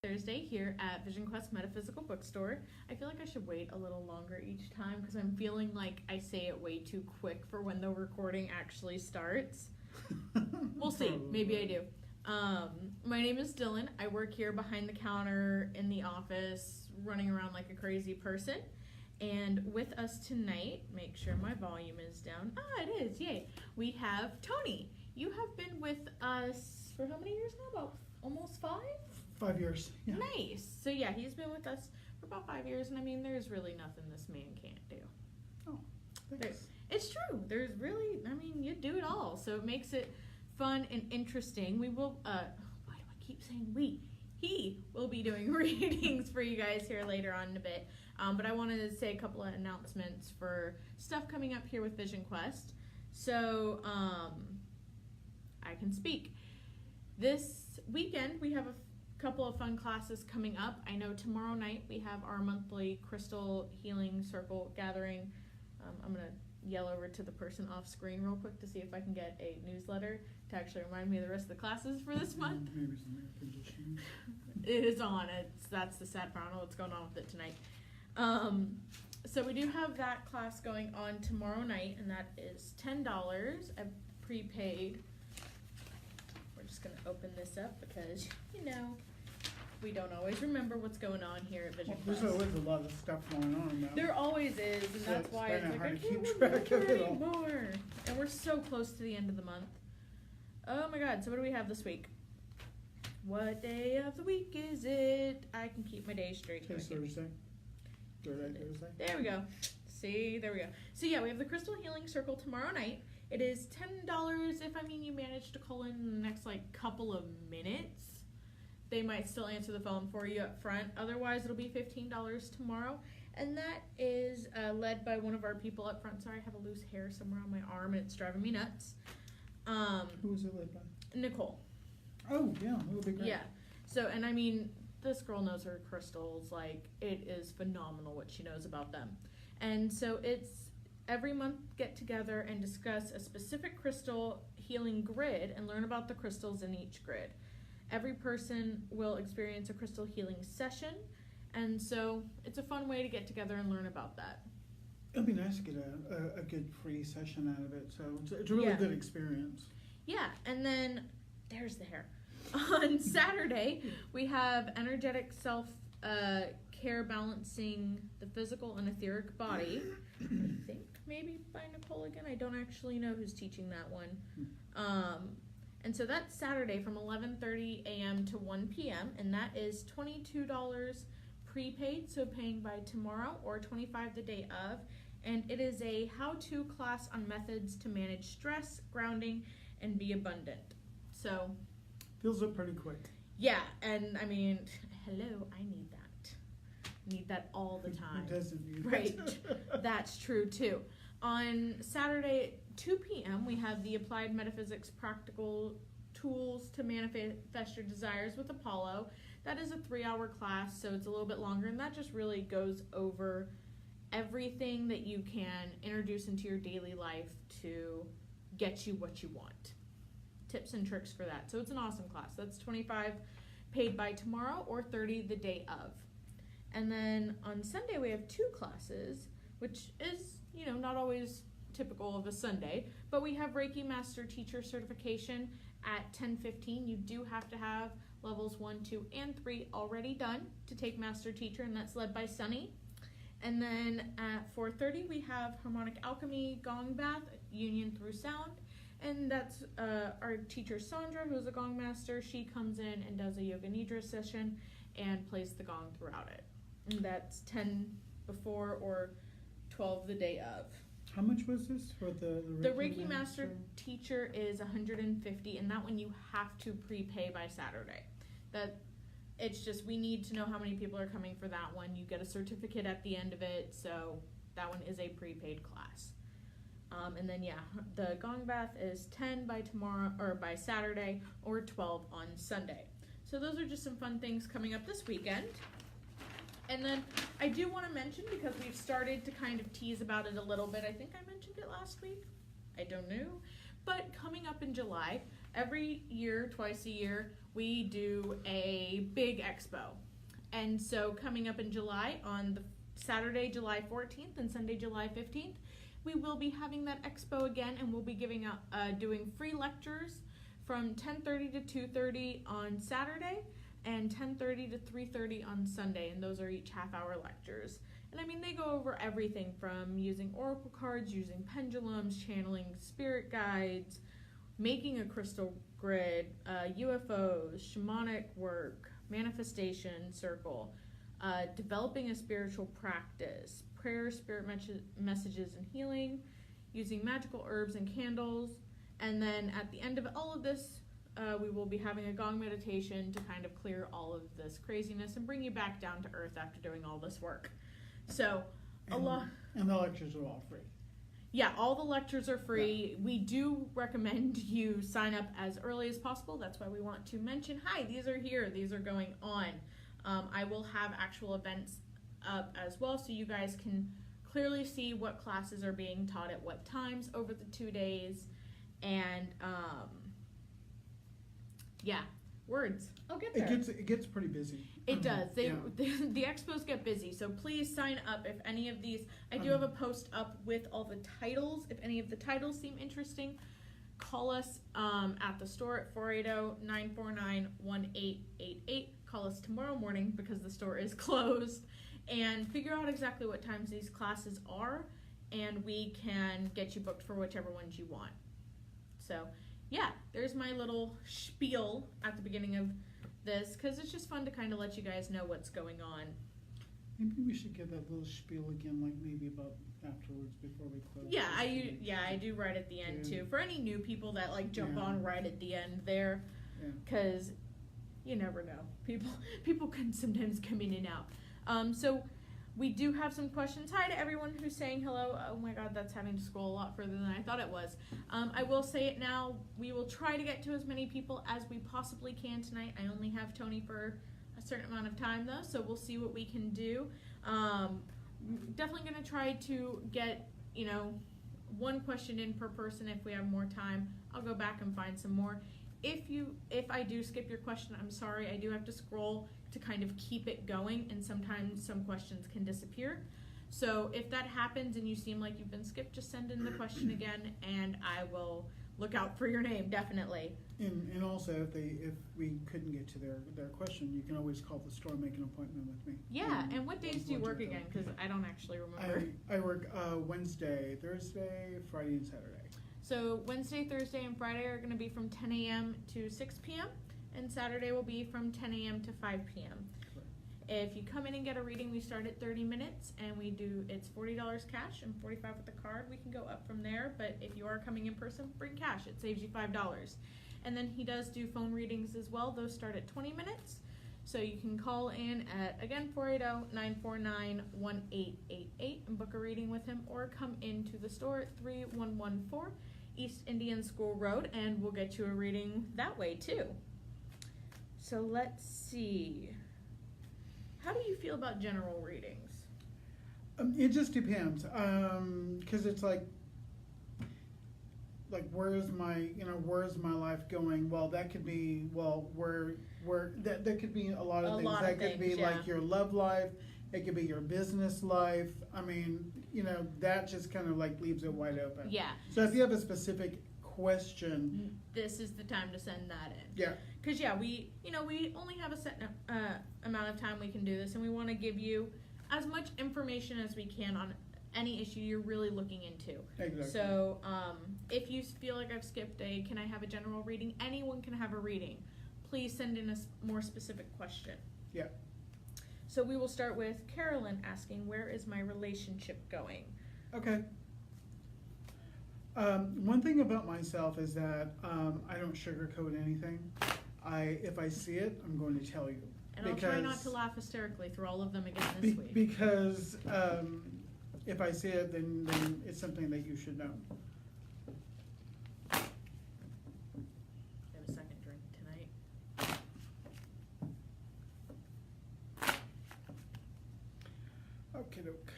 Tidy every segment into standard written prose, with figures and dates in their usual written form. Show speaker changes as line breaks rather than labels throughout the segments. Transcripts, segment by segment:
Thursday here at Vision Quest Metaphysical Bookstore. I feel like I should wait a little longer each time because I'm feeling like I say it way too quick for when the recording actually starts. We'll see. Maybe I do. My name is Dylan. I work here behind the counter in the office, running around like a crazy person. And with us tonight, make sure my volume is down. Ah, it is. Yay. We have Tony. You have been with us for how many years now? About almost 5?
5 years. Yeah.
Nice. So yeah, he's been with us for about 5 years, and I mean, there's really nothing this man can't do.
Oh, thanks.
It's true. There's really, I mean, you do it all, so it makes it fun and interesting. We will, why do I keep saying we? He will be doing readings for you guys here later on in a bit. But I wanted to say a couple of announcements for stuff coming up here with Vision Quest. So, I can speak. This weekend, we have a couple of fun classes coming up. I know tomorrow night we have our monthly Crystal Healing Circle gathering. I'm going to yell over to the person off screen real quick to see if I can get a newsletter to actually remind me of the rest of the classes for this month.
Maybe some air conditioning.
It is on. That's the sad part. I don't know what's going on with it tonight. So we do have that class going on tomorrow night, and that is $10. I've prepaid. We're just going to open this up because, you know, we don't always remember what's going on here at Vision Quest.
There's always a lot of stuff going on now.
There always is, and
So
that's
it's
why it's
kinda
like,
hard
I
to
can't
keep track of
remember
it all.
anymore. And we're so close to the end of the month. Oh my god, so what do we have this week? What day of the week is it? I can keep my days straight.
Today's Thursday. Thursday.
There we go. See, there we go. So yeah, we have the Crystal Healing Circle tomorrow night. It is $10 if, you manage to call in the next, couple of minutes. They might still answer the phone for you up front. Otherwise, it'll be $15 tomorrow. And that is led by one of our people up front. Sorry, I have a loose hair somewhere on my arm, and it's driving me nuts.
Who is it led by?
Nicole.
Oh, yeah, that would be great.
Yeah. So, and this girl knows her crystals. It is phenomenal what she knows about them. And so it's every month get together and discuss a specific crystal healing grid and learn about the crystals in each grid. Every person will experience a crystal healing session. And so it's a fun way to get together and learn about that.
It'd be nice to get a good free session out of it. So it's a really good experience.
Yeah. And then there's the hair. On Saturday, we have energetic self-care balancing the physical and etheric body. I think maybe by Nicole again. I don't actually know who's teaching that one. And so that's Saturday from 11:30 a.m. to 1 p.m. And that is $22 prepaid, so paying by tomorrow, or $25 the day of. And it is a how-to class on methods to manage stress, grounding, and be abundant. So
Fills up pretty quick.
yeah, and hello, I need that. Need that all the time.
Who doesn't need
Right.
it?
That's true too. On Saturday at 2 p.m., we have the Applied Metaphysics Practical Tools to Manifest Your Desires with Apollo. That is a 3-hour class, so it's a little bit longer, and that just really goes over everything that you can introduce into your daily life to get you what you want. Tips and tricks for that. So it's an awesome class. That's $25 paid by tomorrow, or $30 the day of. And then on Sunday, we have 2 classes, which is, not always typical of a Sunday, but we have Reiki Master Teacher Certification at 10:15. You do have to have levels 1, 2, and 3 already done to take Master Teacher, and that's led by Sunny. And then at 4:30, we have Harmonic Alchemy Gong Bath, Union Through Sound, and that's our teacher Sandra, who's a gong master. She comes in and does a Yoga Nidra session and plays the gong throughout it. And that's 10 before or 12 the day of.
How much was this for the
Reiki Master Teacher is $150, and that one you have to prepay by Saturday. It's just, we need to know how many people are coming for that one. You get a certificate at the end of it, so that one is a prepaid class. And then the gong bath is 10 by tomorrow, or by Saturday, or 12 on Sunday. So those are just some fun things coming up this weekend. And then I do want to mention, because we've started to kind of tease about it a little bit. I think I mentioned it last week. I don't know. But coming up in July, every year, twice a year, we do a big expo. And so coming up in July, on the Saturday, July 14th and Sunday, July 15th, we will be having that expo again, and we'll be giving out, doing free lectures from 10:30 to 2:30 on Saturday and 10:30 to 3:30 on Sunday, and those are each half-hour lectures. And I mean, they go over everything from using oracle cards, using pendulums, channeling spirit guides, making a crystal grid, UFOs, shamanic work, manifestation circle, developing a spiritual practice, prayer, spirit messages and healing, using magical herbs and candles. And then at the end of all of this, we will be having a gong meditation to kind of clear all of this craziness and bring you back down to earth after doing all this work. So,
And the lectures are all free.
Yeah, all the lectures are free. Yeah. We do recommend you sign up as early as possible. That's why we want to mention, hi, these are here, these are going on. I will have actual events up as well, so you guys can clearly see what classes are being taught at what times over the 2 days. And, yeah, words. I'll get there.
It gets pretty busy.
It does. The expos get busy, so please sign up if any of these. I do have a post up with all the titles. If any of the titles seem interesting, call us at the store at 480-949-1888. Call us tomorrow morning because the store is closed, and figure out exactly what times these classes are, and we can get you booked for whichever ones you want. So, yeah, there's my little spiel at the beginning of this, because it's just fun to kind of let you guys know what's going on.
Maybe we should give that little spiel again, like maybe about afterwards before we close.
Yeah, I do right at the end too. For any new people that like jump on right at the end there, because you never know. People can sometimes come in and out. So we do have some questions. Hi to everyone who's saying hello. Oh my God, that's having to scroll a lot further than I thought it was. I will say it now. We will try to get to as many people as we possibly can tonight. I only have Tony for a certain amount of time though, so we'll see what we can do. Definitely going to try to get, one question in per person if we have more time. I'll go back and find some more. If I do skip your question, I'm sorry. I do have to scroll to kind of keep it going, and sometimes some questions can disappear. So if that happens and you seem like you've been skipped, just send in the question again, and I will look out for your name, definitely.
And also, if we couldn't get to their question, you can always call the store and make an appointment with me.
Yeah, and what days do you work again? Because I don't actually remember.
I work Wednesday, Thursday, Friday, and Saturday.
So Wednesday, Thursday, and Friday are going to be from 10 a.m. to 6 p.m., and Saturday will be from 10 a.m. to 5 p.m. If you come in and get a reading, we start at 30 minutes, and it's $40 cash and $45 with the card. We can go up from there, but if you are coming in person, bring cash. It saves you $5. And then he does do phone readings as well. Those start at 20 minutes. So you can call in at, again, 480-949-1888 and book a reading with him, or come into the store at 3114 East Indian School Road, and we'll get you a reading that way too. So let's see. How do you feel about general readings?
It just depends, because it's like where's my life going? Well, that could be that could be a lot of things. That could be like your love life. It could be your business life. I mean, that just kind of like leaves it wide open.
Yeah.
So if you have a specific question,
this is the time to send that in.
Yeah.
Because we only have a set amount of time we can do this, and we want to give you as much information as we can on any issue you're really looking into.
Exactly.
So if you feel like I've skipped can I have a general reading? Anyone can have a reading. Please send in a more specific question.
Yeah.
So we will start with Carolyn asking, where is my relationship going?
Okay. One thing about myself is that I don't sugarcoat anything. If I see it, I'm going to tell you.
And I'll try not to laugh hysterically through all of them again this week.
Because if I see it, then it's something that you should know.
I have a second drink tonight.
Okay, doke.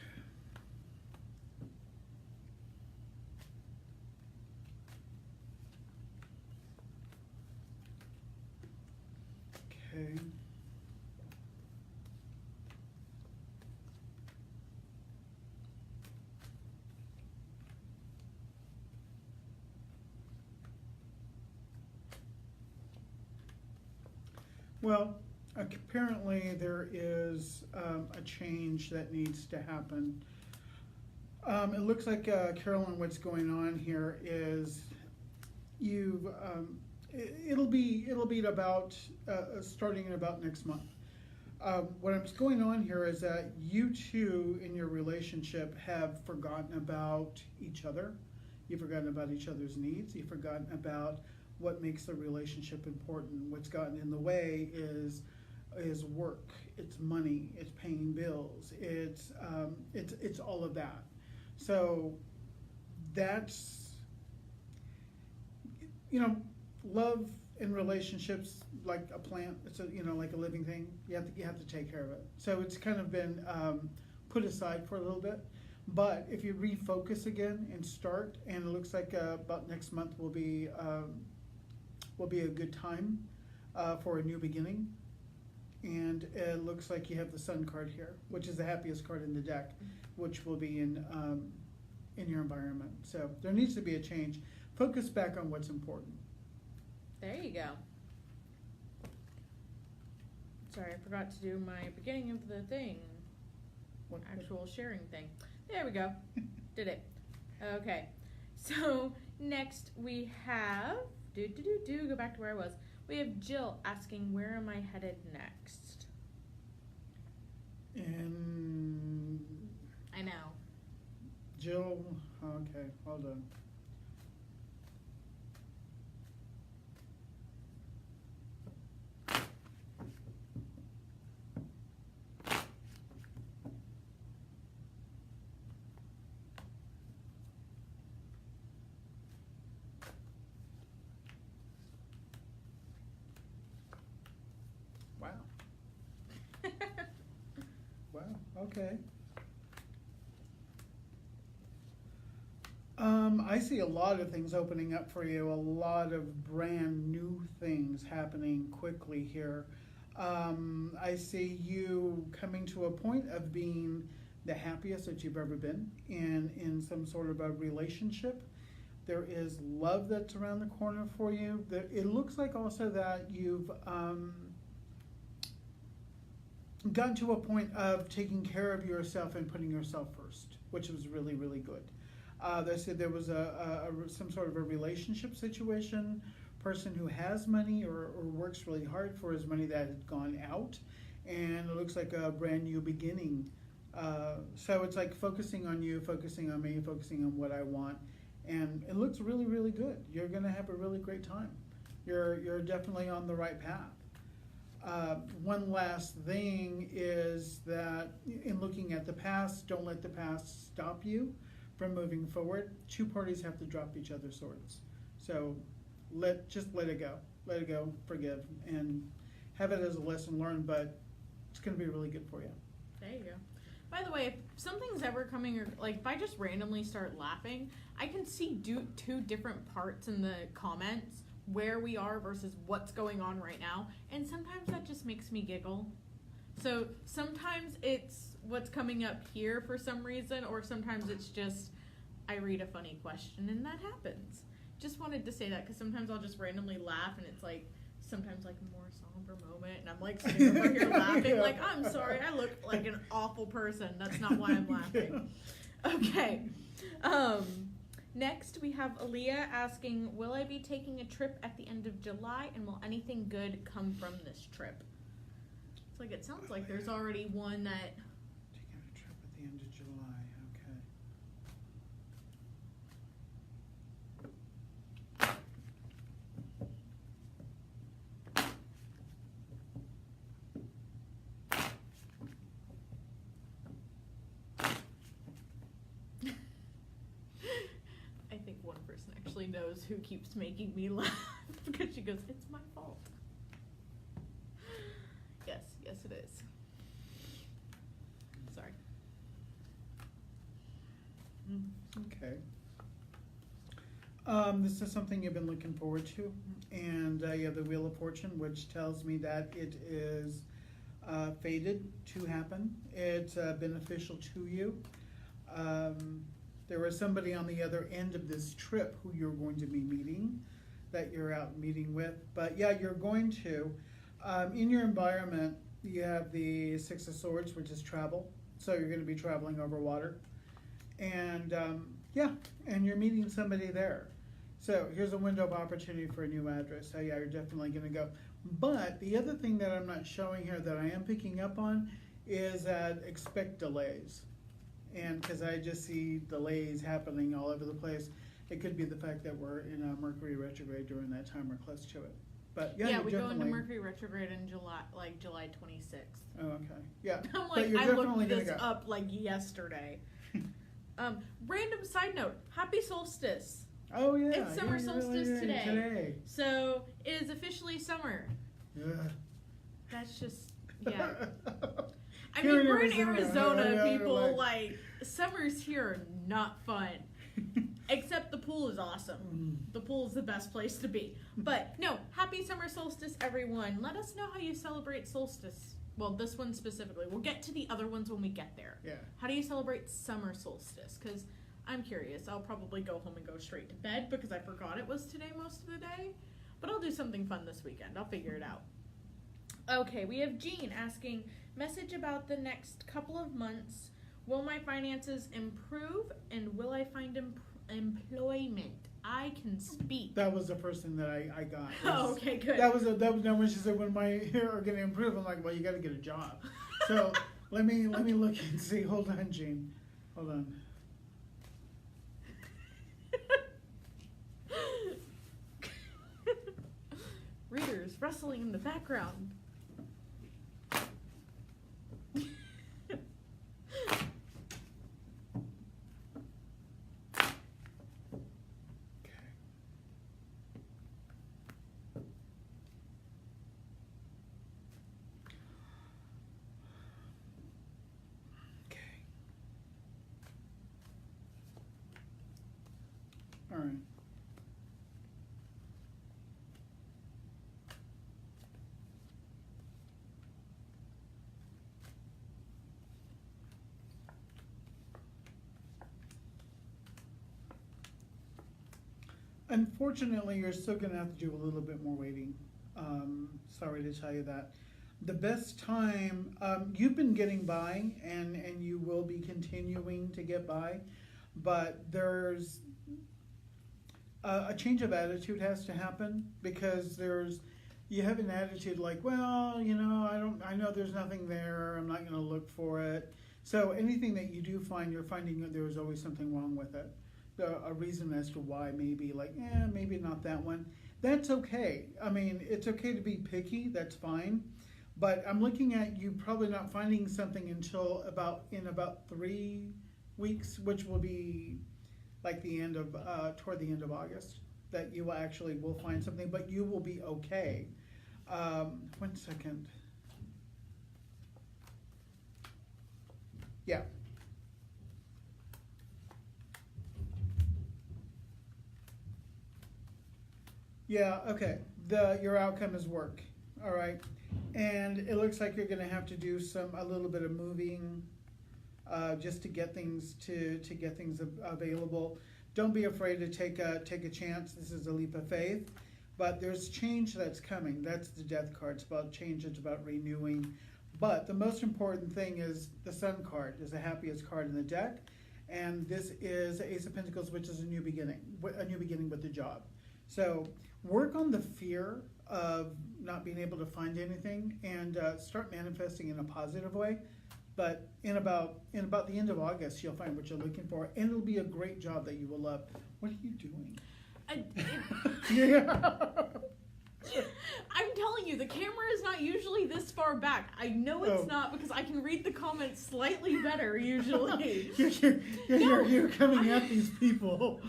Well, apparently there is a change that needs to happen. It looks like, Carolyn, what's going on here is you've, it'll be at about, starting in about next month. What's going on here is that you two in your relationship have forgotten about each other. You've forgotten about each other's needs. You've forgotten about what makes the relationship important. What's gotten in the way is work, it's money, it's paying bills, it's all of that. So that's, love in relationships like a plant. It's like a living thing. You have to take care of it. So it's kind of been put aside for a little bit. But if you refocus again and start, and it looks like about next month will be a good time for a new beginning. And it looks like you have the Sun card here, which is the happiest card in the deck, which will be in your environment. So there needs to be a change. Focus back on what's important.
There you go. Sorry, I forgot to do my beginning of the thing. Actual sharing thing. There we go. Did it. Okay. So next we have go back to where I was. We have Jill asking, where am I headed next?
And
I know.
Jill, okay, hold on. Wow, okay. I see a lot of things opening up for you, a lot of brand new things happening quickly here. I see you coming to a point of being the happiest that you've ever been in some sort of a relationship. There is love that's around the corner for you. It looks like also that you've gotten to a point of taking care of yourself and putting yourself first, which was really, really good. They said there was some sort of a relationship situation, person who has money or works really hard for his money that had gone out, and it looks like a brand new beginning. So it's like focusing on you, focusing on me, focusing on what I want, and it looks really, really good. You're gonna have a really great time. You're definitely on the right path. One last thing is that in looking at the past, don't let the past stop you from moving forward. Two parties have to drop each other's swords. So just let it go, forgive, and have it as a lesson learned, but it's going to be really good for you.
There you go. By the way, if something's ever coming, or like if I just randomly start laughing, I can see two different parts in the comments where we are versus what's going on right now, and sometimes that just makes me giggle. So sometimes it's what's coming up here for some reason, or sometimes it's just I read a funny question and that happens. Just wanted to say that because sometimes I'll just randomly laugh and it's like sometimes like a more somber moment and I'm like sitting over here laughing like I'm sorry, I look like an awful person. That's not why I'm laughing. Okay. Next, we have Aaliyah asking, will I be taking a trip at the end of July, and will anything good come from this trip? It's like, it sounds like there's already one that...
Taking a trip at the end of July,
I think one person actually knows who keeps making me laugh because she goes, it's my fault. Yes it is. Sorry.
Okay. This is something you've been looking forward to, and you have the Wheel of Fortune, which tells me that it is fated to happen. It's beneficial to you. There was somebody on the other end of this trip who you're going to be meeting, that you're out meeting with. But yeah, you're going to. In your environment, you have the Six of Swords, which is travel. So you're going to be traveling over water. And and you're meeting somebody there. So here's a window of opportunity for a new address. So yeah, you're definitely going to go. But the other thing that I'm not showing here that I am picking up on is that expect delays. And because I just see delays happening all over the place. It could be the fact that we're in a Mercury retrograde during that time or close to it. But yeah,
we go into Mercury retrograde in July 26th.
Oh, okay. Yeah.
I'm like, I looked this up like yesterday. Random side note, happy solstice.
Oh yeah.
It's summer solstice today. So it is officially summer.
Yeah.
That's just, yeah. I mean, we're in Arizona, people, like, summers here are not fun. Except the pool is awesome. The pool is the best place to be. But no, happy summer solstice, everyone. Let us know how you celebrate solstice. Well, this one specifically. We'll get to the other ones when we get there.
Yeah.
How do you celebrate summer solstice? Because I'm curious. I'll probably go home and go straight to bed because I forgot it was today most of the day. But I'll do something fun this weekend. I'll figure it out. Okay, we have Jean asking, message about the next couple of months. Will my finances improve and will I find employment? I can speak.
That was the first thing that I got.
Oh, okay, good.
That was when she said when my hair are going to improve. I'm like, well, you got to get a job. So let me look and see. Hold on, Jean. Hold on.
Readers rustling in the background.
All right. Unfortunately, you're still going to have to do a little bit more waiting. Sorry to tell you that. The best time, you've been getting by and you will be continuing to get by, but there's a change of attitude has to happen because you have an attitude like, well, I know there's nothing there. I'm not going to look for it. So anything that you do find, you're finding that there's always something wrong with it. A reason as to why maybe maybe not that one. That's okay. I mean, it's okay to be picky. That's fine. But I'm looking at you probably not finding something until in about 3 weeks, which will be like toward the end of August, that you will find something, but you will be okay. 1 second. Yeah. Yeah, okay. Your outcome is work. All right. And it looks like you're going to have to do a little bit of moving just to get things available. Don't be afraid to take a chance. This is a leap of faith. But there's change that's coming. That's the Death card. It's about change. It's about renewing. But the most important thing is the Sun card is the happiest card in the deck. And this is the Ace of Pentacles, which is a new beginning with the job. So work on the fear of not being able to find anything and start manifesting in a positive way. But in about the end of August, you'll find what you're looking for, and it'll be a great job that you will love. What are you doing?
I'm telling you, the camera is not usually this far back. I know it's not because I can read the comments slightly better usually.
You're coming at these people.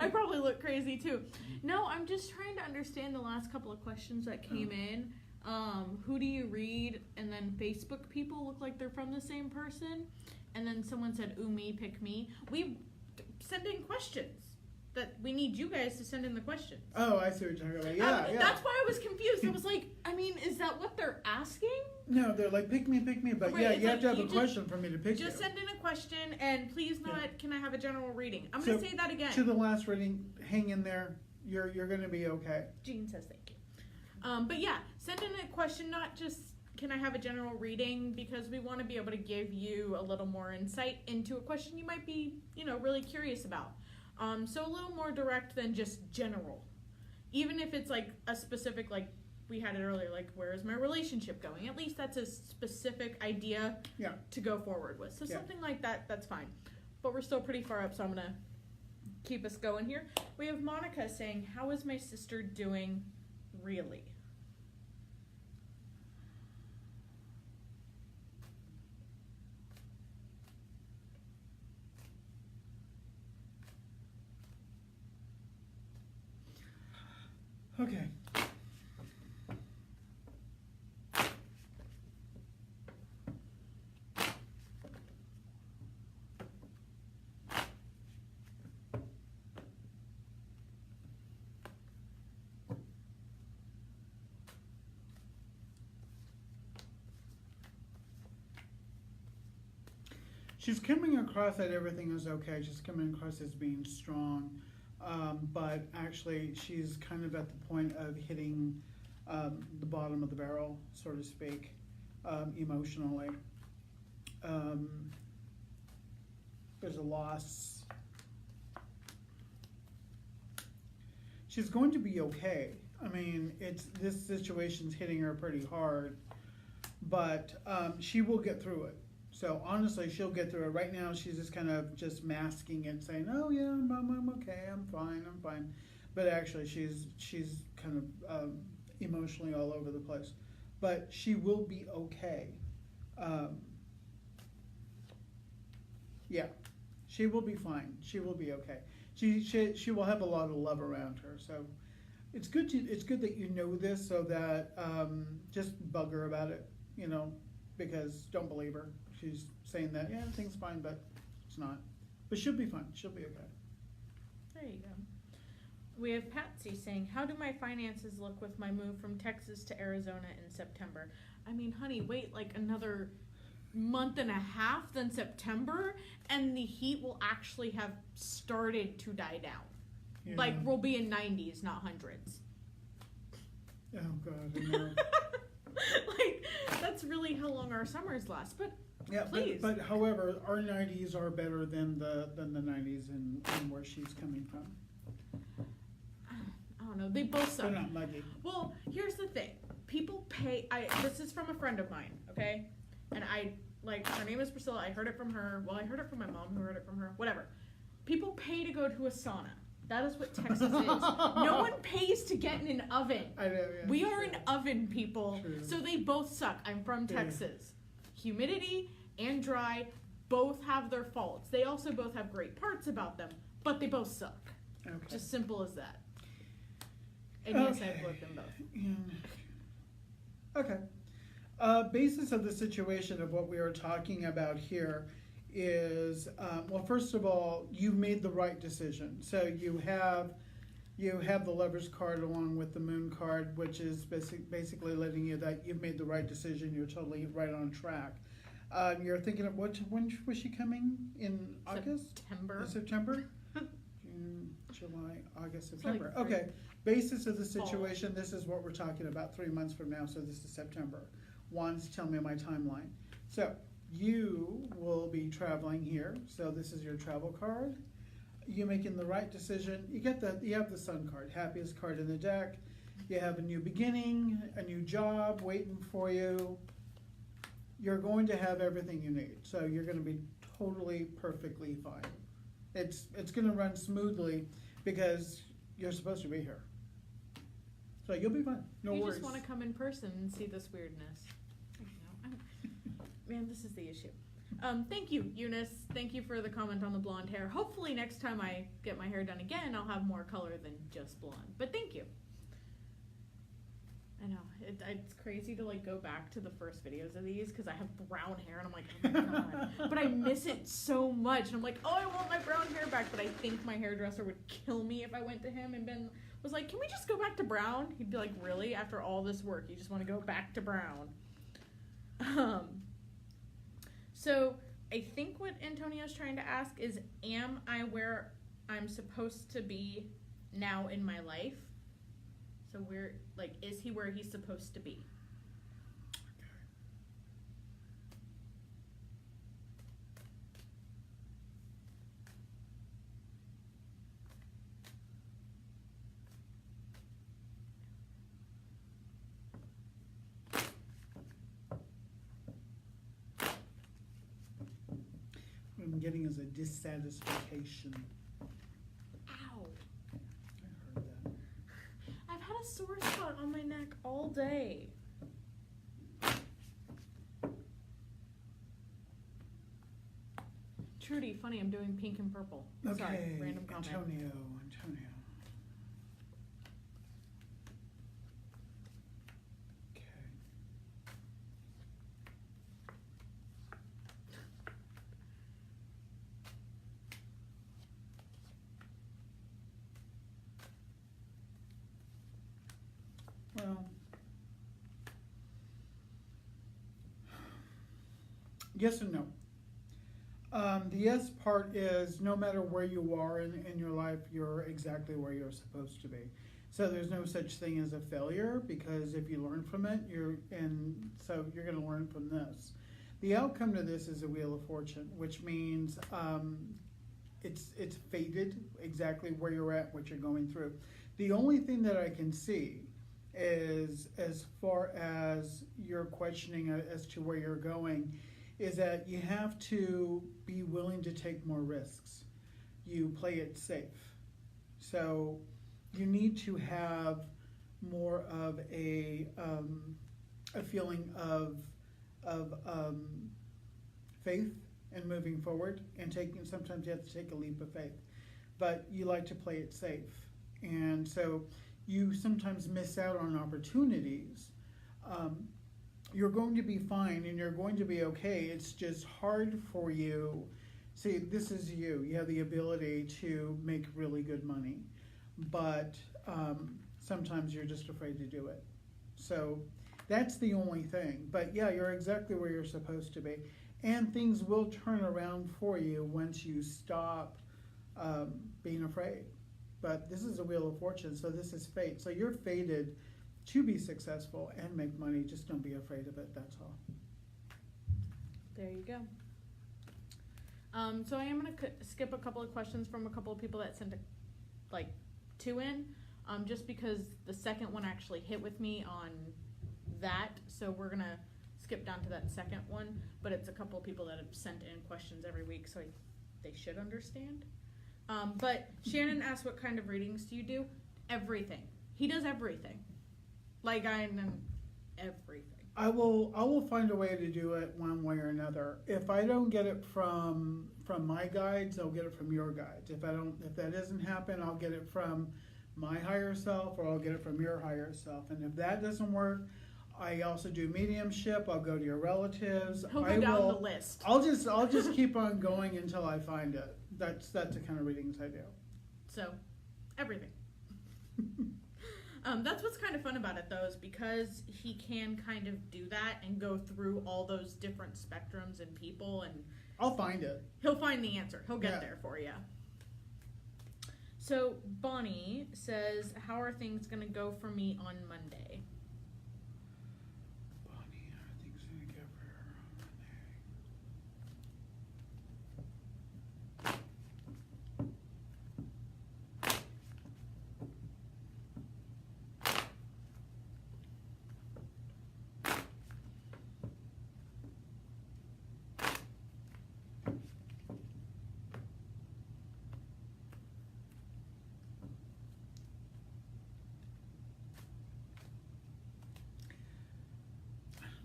I probably look crazy too. No, I'm just trying to understand the last couple of questions that came in. Who do you read? And then Facebook people look like they're from the same person. And then someone said, ooh, me, pick me. We send in questions that we need you guys to send in the questions.
Oh, I see what you're talking about. Yeah.
That's why I was confused. I was like, is that what they're asking?
No, they're like, pick me. But right, yeah, you have to have a question for me to pick you.
Just send in a question, and please can I have a general reading? I'm going to say that again.
To the last reading, hang in there. You're going to be okay.
Jean says thank you. But yeah, send in a question, not just can I have a general reading, because we want to be able to give you a little more insight into a question you might be, really curious about. So a little more direct than just general. Even if it's like a specific, like we had it earlier, like where is my relationship going? At least that's a specific idea to go forward with. So something like that, that's fine. But we're still pretty far up, so I'm going to keep us going here. We have Monica saying, how is my sister doing really?
Okay. She's coming across that everything is okay. She's coming across as being strong. But actually, she's kind of at the point of hitting the bottom of the barrel, so to speak, emotionally. There's a loss. She's going to be okay. I mean, this situation's hitting her pretty hard, but she will get through it. So honestly, she'll get through it. Right now, she's just kind of just masking it, saying, "Oh yeah, I'm okay, I'm fine." But actually, she's kind of emotionally all over the place. But she will be okay. Yeah, she will be fine. She will be okay. She will have a lot of love around her. So it's good that you know this, so that just bug her about it, because don't believe her. She's saying that, yeah, everything's fine, but it's not. But she'll be fine. She'll be okay.
There you go. We have Patsy saying, how do my finances look with my move from Texas to Arizona in September? I mean, honey, wait like another month and a half, then September, and the heat will actually have started to die down. Yeah. Like, we'll be in 90s, not hundreds.
Oh, God, I know.
Like, that's really how long our summers last, but
yeah,
please.
But however, our 90s are better than the 90s and where she's coming from.
I don't know. They both suck.
They're not muggy.
Well, here's the thing. People pay. This is from a friend of mine, okay? And her name is Priscilla. I heard it from her. Well, I heard it from my mom, who heard it from her. Whatever. People pay to go to a sauna. That is what Texas is. No one pays to get in an oven.
I know, yeah.
We are an oven people.
True.
So they both suck. I'm from Texas. Humidity and dry both have their faults. They also both have great parts about them, but they both suck.
Okay.
Just simple as that. And yes, I've lived them both.
Yeah. Okay. Basis of the situation of what we are talking about here is, well, first of all, you made the right decision. So you have the Lover's card along with the Moon card, which is basically letting you that you've made the right decision. You're totally right on track. You're thinking of when was she coming? In August? September? June, July, August, September.
Like
okay. Basis of the situation, this is what we're talking about 3 months from now, so this is September. Wands, tell me my timeline. So you will be traveling here, so this is your travel card. You're making the right decision. You have the Sun card, happiest card in the deck. You have a new beginning, a new job waiting for you. You're going to have everything you need, so you're going to be totally perfectly fine. It's going to run smoothly because you're supposed to be here. So you'll be fine. No worries.
You just want to come in person and see this weirdness. Man, this is the issue. Thank you, Eunice. Thank you for the comment on the blonde hair. Hopefully next time I get my hair done again, I'll have more color than just blonde. But thank you. I know. It's crazy to go back to the first videos of these because I have brown hair and I'm like, oh my God. But I miss it so much. And I'm like, oh, I want my brown hair back. But I think my hairdresser would kill me if I went to him and was like, can we just go back to brown? He'd be like, really? After all this work, you just want to go back to brown? So I think what Antonio's trying to ask is, am I where I'm supposed to be now in my life? So is he where he's supposed to be?
What I'm getting is a dissatisfaction.
Ow.
I heard that.
I've had a sore spot on my neck all day. Trudy, funny, I'm doing pink and purple.
Okay,
Sorry, random comment.
Antonio. Okay. Well, yes and no. The yes part is no matter where you are in your life, you're exactly where you're supposed to be. So there's no such thing as a failure, because if you learn from it, you're going to learn from this. The outcome to this is a Wheel of Fortune, which means it's fated exactly where you're at, what you're going through. The only thing that I can see is, as far as your questioning as to where you're going, is that you have to be willing to take more risks. You play it safe. So you need to have more of a feeling of faith and moving forward, and sometimes you have to take a leap of faith. But you like to play it safe. And so you sometimes miss out on opportunities. You're going to be fine and you're going to be okay. It's just hard for you. See, this is you. You have the ability to make really good money, but sometimes you're just afraid to do it. So that's the only thing. But yeah, you're exactly where you're supposed to be. And things will turn around for you once you stop being afraid. But this is a Wheel of Fortune, so this is fate. So you're fated to be successful and make money. Just don't be afraid of it, that's all.
There you go. So I am going to skip a couple of questions from a couple of people that sent two in, just because the second one actually hit with me on that. So we're going to skip down to that second one, but it's a couple of people that have sent in questions every week, so they should understand. But Shannon asked, what kind of readings do you do? Everything. He does everything. Everything.
I will find a way to do it one way or another. If I don't get it from my guides, I'll get it from your guides. If that doesn't happen, I'll get it from my higher self, or I'll get it from your higher self. And if that doesn't work, I also do mediumship. I'll go to your relatives.
He'll go down the list.
I'll just keep on going until I find it. That's the kind of readings I do.
So, everything. That's what's kind of fun about it, though, is because he can kind of do that and go through all those different spectrums and people, and
I'll find it.
He'll find the answer. He'll get there for you. So Bonnie says, how are things going to go for me on Monday?
Bonnie, how are things going to go for her on Monday?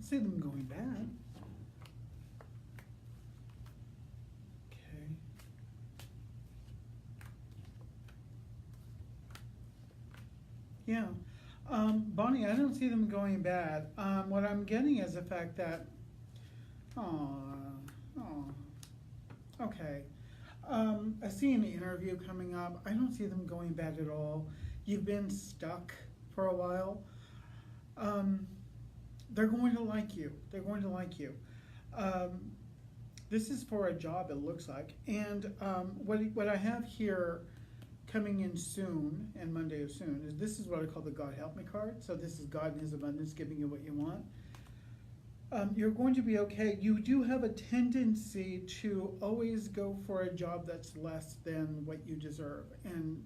See them going bad. Okay. Yeah. Bonnie, I don't see them going bad. What I'm getting is the fact that, okay. I see an interview coming up. I don't see them going bad at all. You've been stuck for a while. They're going to like you. They're going to like you. This is for a job, it looks like. And what I have here coming in soon, and Monday is soon, is this is what I call the God Help Me card. So this is God in His abundance giving you what you want. You're going to be okay. You do have a tendency to always go for a job that's less than what you deserve. And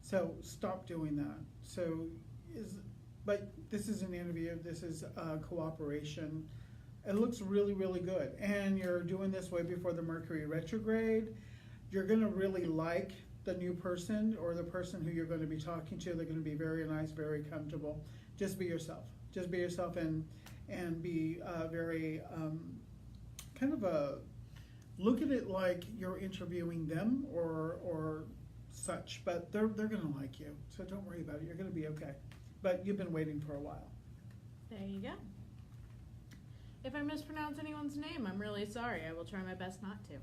so stop doing that. But this is an interview. This is cooperation. It looks really, really good. And you're doing this way before the Mercury retrograde. You're going to really like the new person or the person who you're going to be talking to. They're going to be very nice, very comfortable. Just be yourself. Just be yourself and be very kind of look at it like you're interviewing them or such. But they're going to like you. So don't worry about it. You're going to be okay. But you've been waiting for a while.
There you go. If I mispronounce anyone's name, I'm really sorry. I will try my best not to.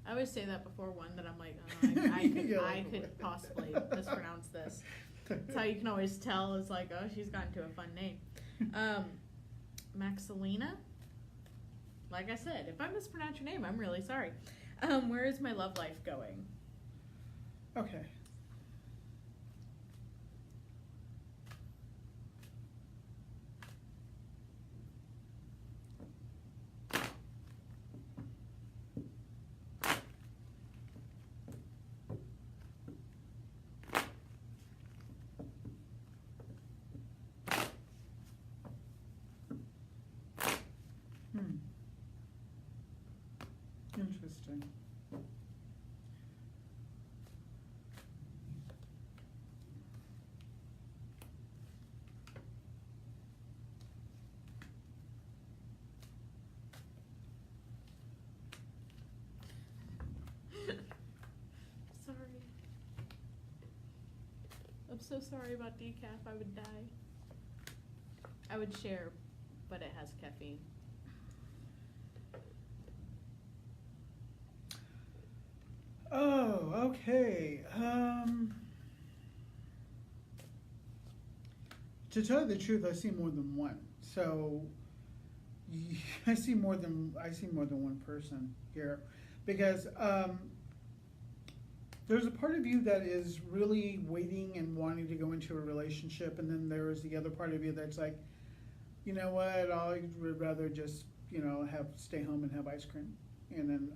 I always say that before one that I'm like, oh, I could possibly mispronounce this. That's how you can always tell is like, oh, she's gotten to a fun name. Maxilina? Like I said, if I mispronounce your name, I'm really sorry. Where is my love life going?
Okay. Interesting.
Sorry. I'm so sorry about decaf. I would die. I would share, but it has caffeine.
Oh, okay. To tell you the truth, I see more than one. So I see more than one person here, because there's a part of you that is really waiting and wanting to go into a relationship, and then there's the other part of you that's like, you know what, I would rather just stay home and have ice cream. And then,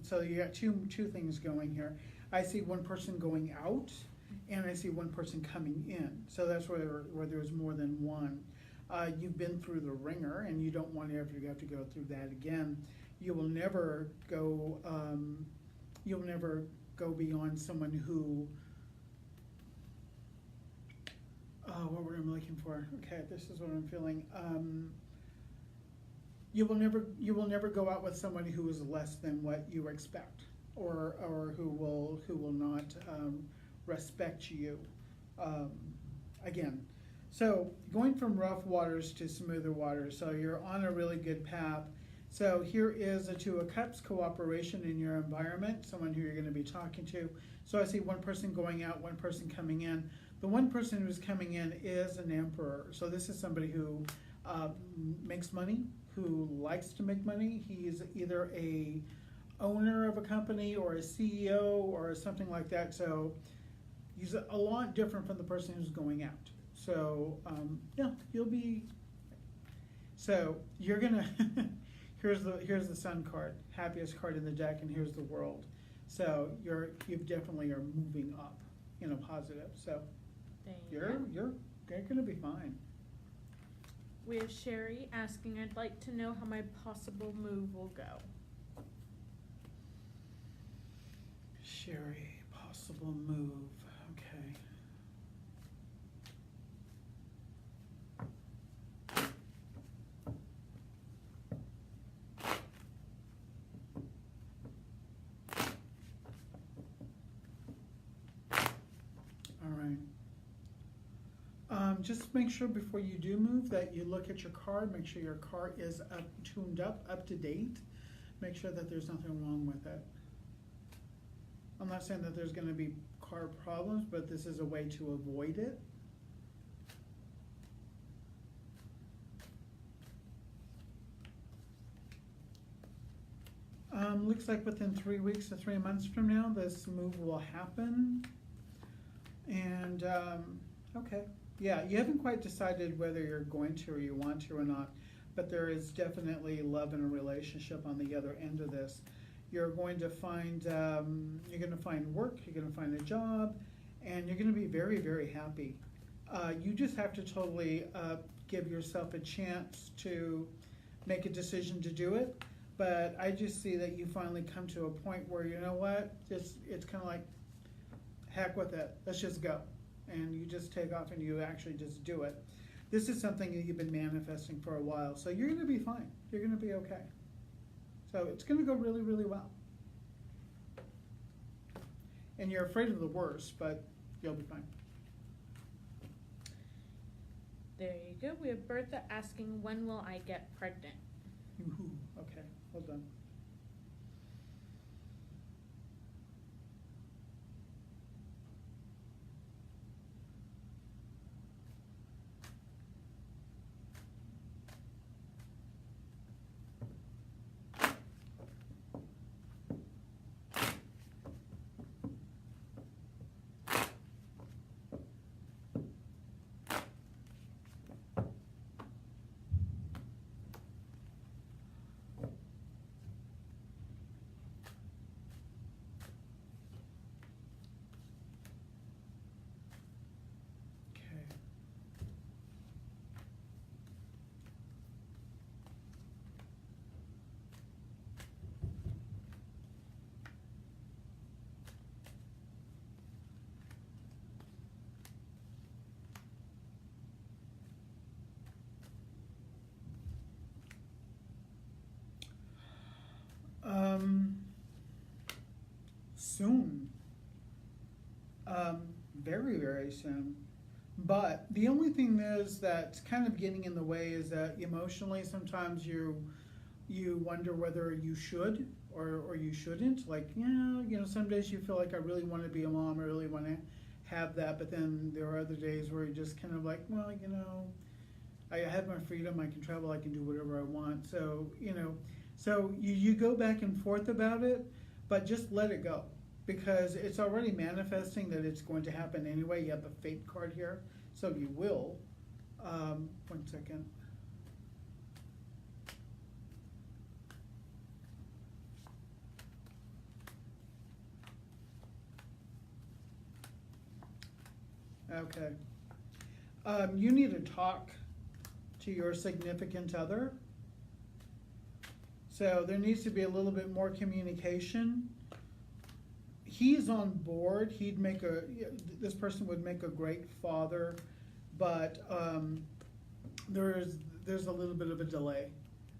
so you got two things going here. I see one person going out, and I see one person coming in. So that's where there's more than one. You've been through the ringer, and you don't want to ever have to go through that again. You will never go. You'll never go beyond someone who. What were I looking for? Okay, this is what I'm feeling. You will never go out with somebody who is less than what you expect, or who will not respect you. Again, so going from rough waters to smoother waters. So you're on a really good path. So here is a Two of Cups, cooperation in your environment, someone who you're going to be talking to. So I see one person going out, one person coming in. The one person who's coming in is an Emperor. So this is somebody who makes money, who likes to make money. He's either a owner of a company or a CEO or something like that. So he's a lot different from the person who's going out. So yeah, you'll be. So you're gonna. here's the Sun card, happiest card in the deck, and here's the World. So you definitely are moving up in a positive. So you're gonna be fine.
We have Sherry asking, I'd like to know how my possible move will go.
Sherry, possible move. Okay. All right. Just make sure before you do move that you look at your car, make sure your car is tuned up to date. Make sure that there's nothing wrong with it. I'm not saying that there's going to be car problems, but this is a way to avoid it. Looks like within 3 weeks to 3 months from now, this move will happen. And, okay, yeah, you haven't quite decided whether you're going to or you want to or not, but there is definitely love in a relationship on the other end of this. You're going to find, work, you're gonna find a job, and you're gonna be very, very happy. You just have to totally, give yourself a chance to make a decision to do it. But I just see that you finally come to a point where, you know what, it's kinda like, heck with it, let's just go. And you just take off and you actually just do it. This is something that you've been manifesting for a while, so you're gonna be fine, you're gonna be okay. So it's gonna go really, really well. And you're afraid of the worst, but you'll be fine.
There you go. We have Bertha asking, when will I get pregnant?
Ooh, okay, well done. Soon. Very, very soon. But the only thing is that's kind of getting in the way is that emotionally sometimes you wonder whether you should or you shouldn't. Like, yeah, some days you feel like I really want to be a mom, I really want to have that, but then there are other days where you're just kind of like, well, I have my freedom, I can travel, I can do whatever I want. So, so you go back and forth about it, but just let it go. Because it's already manifesting that it's going to happen anyway. You have the fate card here, so you will. 1 second. Okay. You need to talk to your significant other. So there needs to be a little bit more communication. He's on board. This person would make a great father, but there's a little bit of a delay.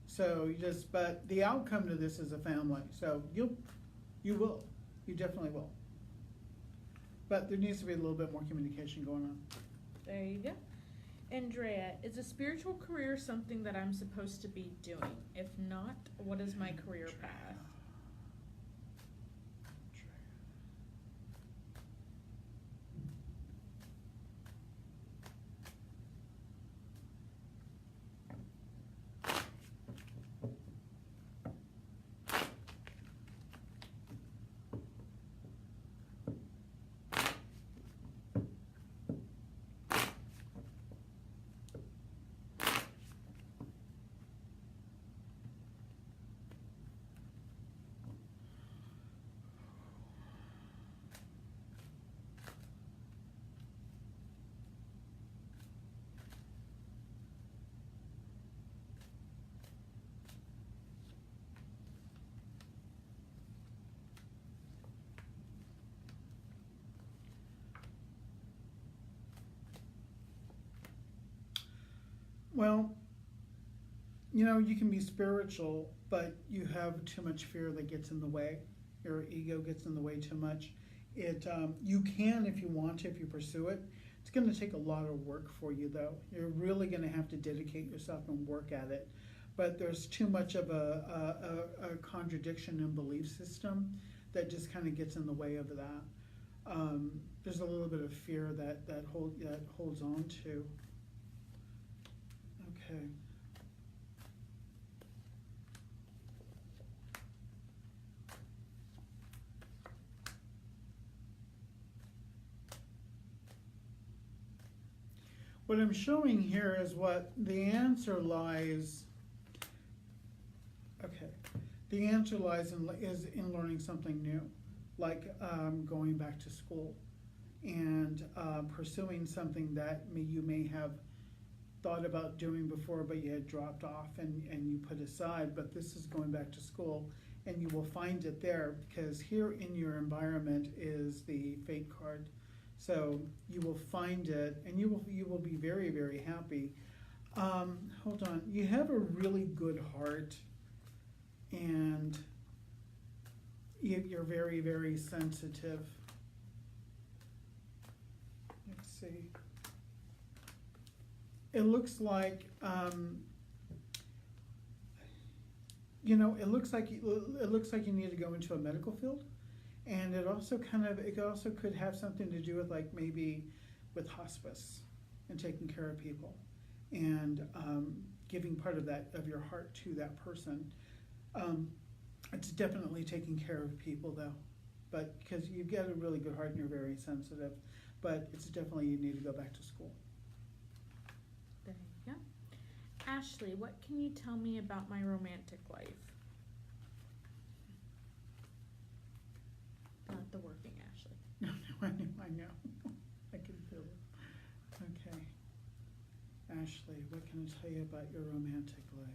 So but the outcome to this is a family. So you definitely will. But there needs to be a little bit more communication going on.
There you go. Andrea, is a spiritual career something that I'm supposed to be doing? If not, what is my career path?
Well, you can be spiritual, but you have too much fear that gets in the way. Your ego gets in the way too much. You can, if you want to, if you pursue it. It's going to take a lot of work for you, though. You're really going to have to dedicate yourself and work at it. But there's too much of a contradiction in belief system that just kind of gets in the way of that. There's a little bit of fear that holds on to. Okay. What I'm showing here is what the answer lies. Okay, the answer lies is in learning something new, like going back to school and pursuing something that you may have thought about doing before, but you had dropped off and you put aside. But this is going back to school, and you will find it there because here in your environment is the fate card. So you will find it, and you will be very, very happy. Hold on, you have a really good heart, and you're very, very sensitive. Let's see. It looks like, it looks like you need to go into a medical field, and it also could have something to do with like maybe with hospice and taking care of people, and giving part of your heart to that person. It's definitely taking care of people though, but because you've got a really good heart and you're very sensitive, but it's definitely you need to go back to school.
There you go. Ashley, what can you tell me about my romantic life? Not the working Ashley.
No, I know. I can feel it. Okay. Ashley, what can I tell you about your romantic life?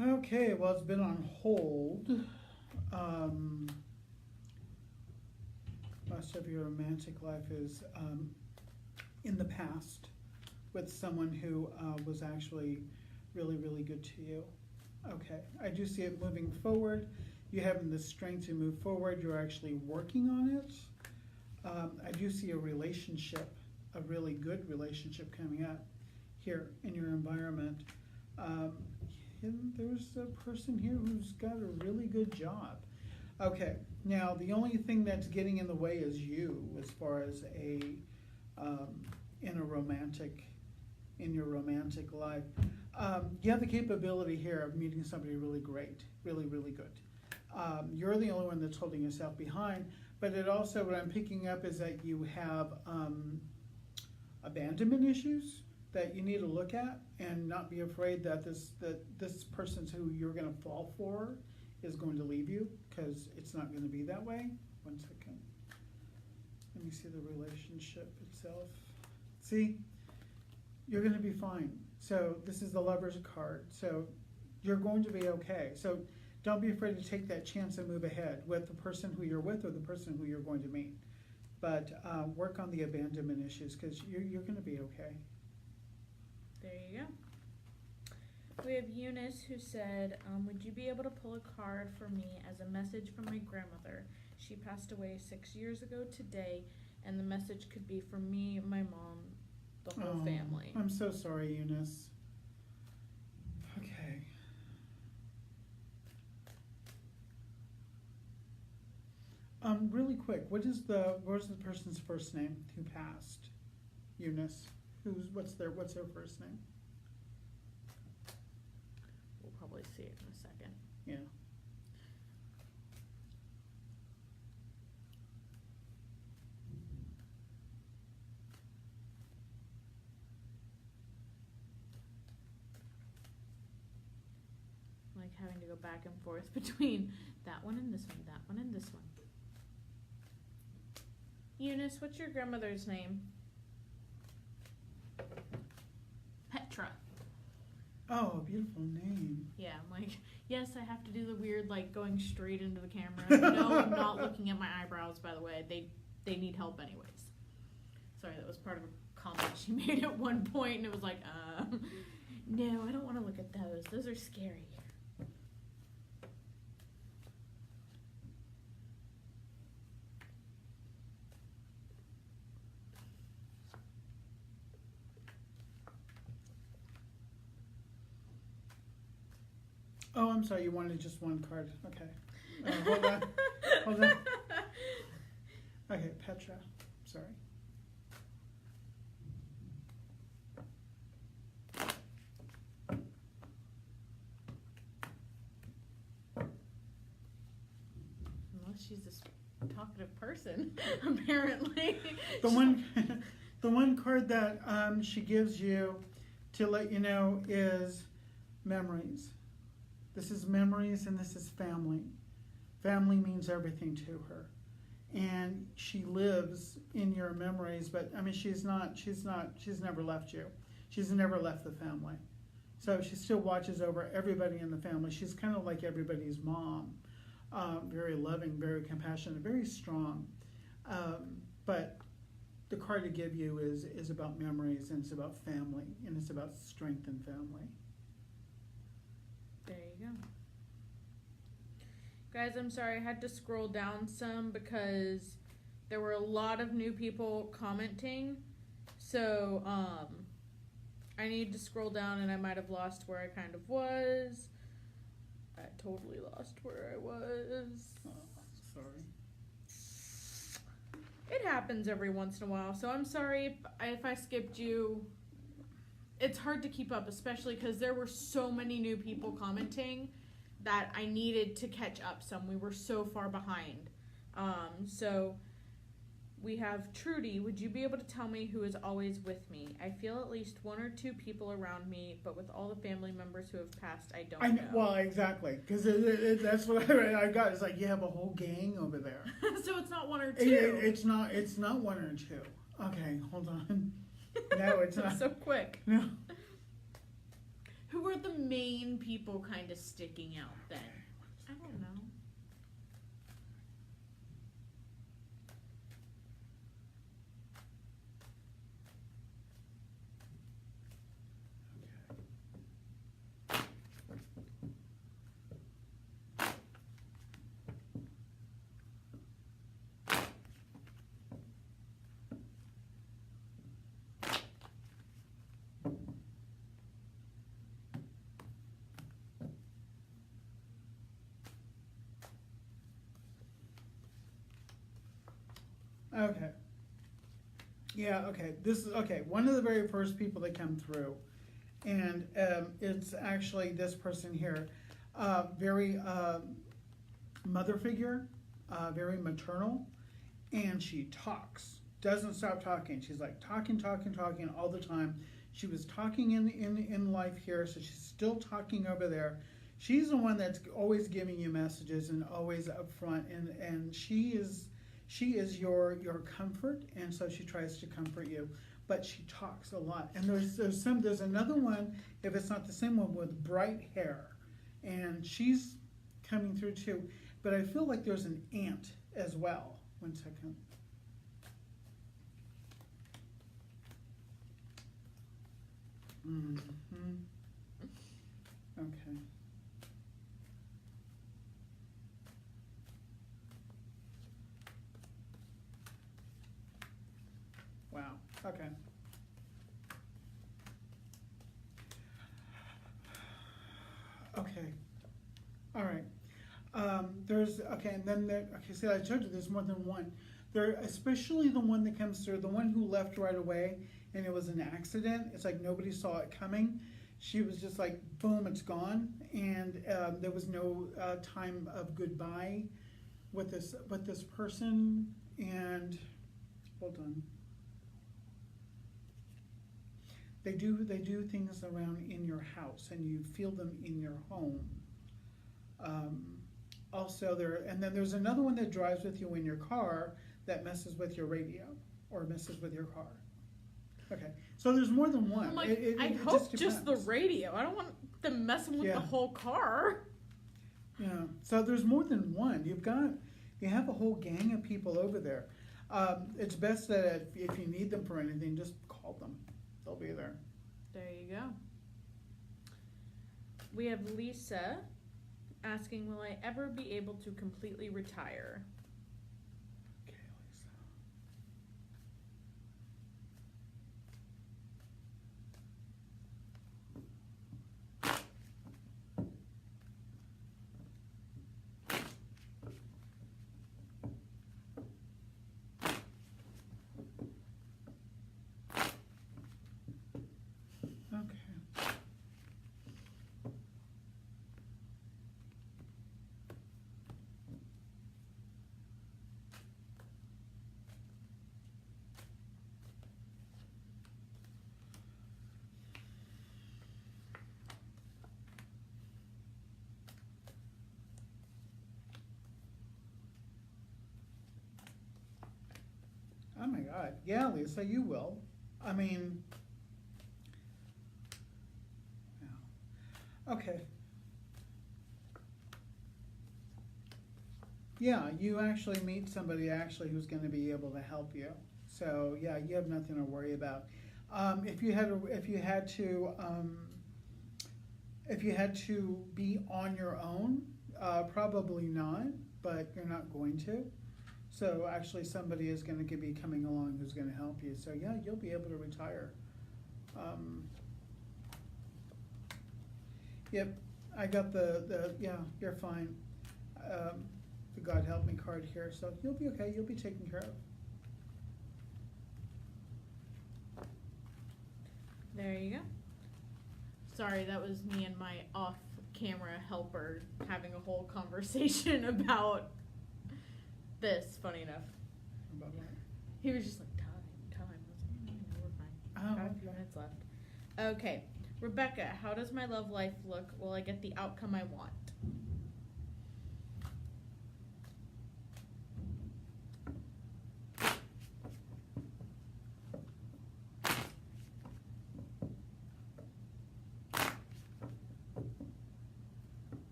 Okay, well, it's been on hold. Most of your romantic life is in the past with someone who was actually really, really good to you. Okay, I do see it moving forward. You having the strength to move forward. You're actually working on it. I do see a relationship, a really good relationship coming up here in your environment. And there's a person here who's got a really good job. Okay, now the only thing that's getting in the way is you, as far as in your romantic life. You have the capability here of meeting somebody really great, really, really good. You're the only one that's holding yourself behind, but it also, what I'm picking up is that you have abandonment issues that you need to look at, and not be afraid that this person who you're going to fall for is going to leave you, because it's not going to be that way. 1 second. Let me see the relationship itself. See, you're going to be fine. So this is the Lover's card. So you're going to be okay. So don't be afraid to take that chance and move ahead with the person who you're with or the person who you're going to meet. But work on the abandonment issues, because you're going to be okay.
There you go. We have Eunice who said, would you be able to pull a card for me as a message from my grandmother? She passed away 6 years ago today, and the message could be for me, my mom, the whole family.
I'm so sorry, Eunice. Okay. Really quick, what's the person's first name who passed? Eunice. What's their first name?
We'll probably see it in a second.
Yeah.
Like having to go back and forth between that one and this one, that one and this one. Eunice, what's your grandmother's name? Petra.
Oh, beautiful name.
Yeah, I'm like, yes, I have to do the weird, like, going straight into the camera. No, I'm not looking at my eyebrows, by the way. They need help anyways. Sorry, that was part of a comment she made at one point, and it was like, no, I don't want to look at those. Those are scary.
Oh, I'm sorry. You wanted just one card. Okay. Hold on. Hold on. Okay, Petra. Sorry.
Unless she's a talkative person, apparently.
The one card that she gives you to let you know is memories. This is memories and this is family. Family means everything to her. And she lives in your memories, but I mean she's never left you. She's never left the family. So she still watches over everybody in the family. She's kind of like everybody's mom. Very loving, very compassionate, very strong. But the card to give you is about memories, and it's about family, and it's about strength and family.
There you go. Guys, I'm sorry, I had to scroll down some because there were a lot of new people commenting. So, I need to scroll down, and I might have lost where I kind of was. I totally lost where I was.
Oh, sorry.
It happens every once in a while, so I'm sorry if I skipped you. It's hard to keep up, especially because there were so many new people commenting that I needed to catch up some. We were so far behind. So we have Trudy. Would you be able to tell me who is always with me? I feel at least one or two people around me, but with all the family members who have passed, I don't know.
Well, exactly, because that's what I got. It's like you have a whole gang over there.
So it's not one or two.
It's not one or two. Okay, hold on. No, it's not.
So quick.
No.
Who are the main people kind of sticking out then? I don't know.
Okay. Yeah, okay. This is, okay, one of the very first people that come through, and it's actually this person here. Very mother figure, very maternal, and she talks, doesn't stop talking. She's like talking all the time. She was talking in life here, so she's still talking over there. She's the one that's always giving you messages and always up front, and she is your comfort, and so she tries to comfort you, but she talks a lot. And there's another one, if it's not the same one, with bright hair, and she's coming through too. But I feel like there's an aunt as well. One second. Okay. Wow. Okay. Okay. All right. And then see, I told you there's more than one. There, especially the one that comes through, the one who left right away, and it was an accident. It's like nobody saw it coming. She was just like, boom, it's gone, and there was no time of goodbye with this person. And hold on. They do things around in your house, and you feel them in your home. Also, there's another one that drives with you in your car that messes with your radio or messes with your car. Okay, so there's more than one.
I'm like, I hope just the radio. I don't want them messing with the whole car.
Yeah, so there's more than one. You have a whole gang of people over there. It's best that if you need them for anything, just call them. They'll be there.
There you go. We have Lisa asking, will I ever be able to completely retire?
Okay, Lisa. God. Yeah, Lisa, you will. I mean, yeah. Okay. Yeah, you actually meet somebody actually who's going to be able to help you. So yeah, you have nothing to worry about. If you had to be on your own, probably not. But you're not going to. So actually, somebody is going to be coming along who's going to help you. So yeah, you'll be able to retire. Yep, I got yeah, you're fine. The God help me card here, so you'll be okay. You'll be taken care of.
There you go. Sorry, that was me and my off-camera helper having a whole conversation about this. Funny enough.
About what?
He was just like, time. I was like, we're fine.
Oh,
5 minutes left. Okay. Rebecca, how does my love life look? Will I get the outcome I want?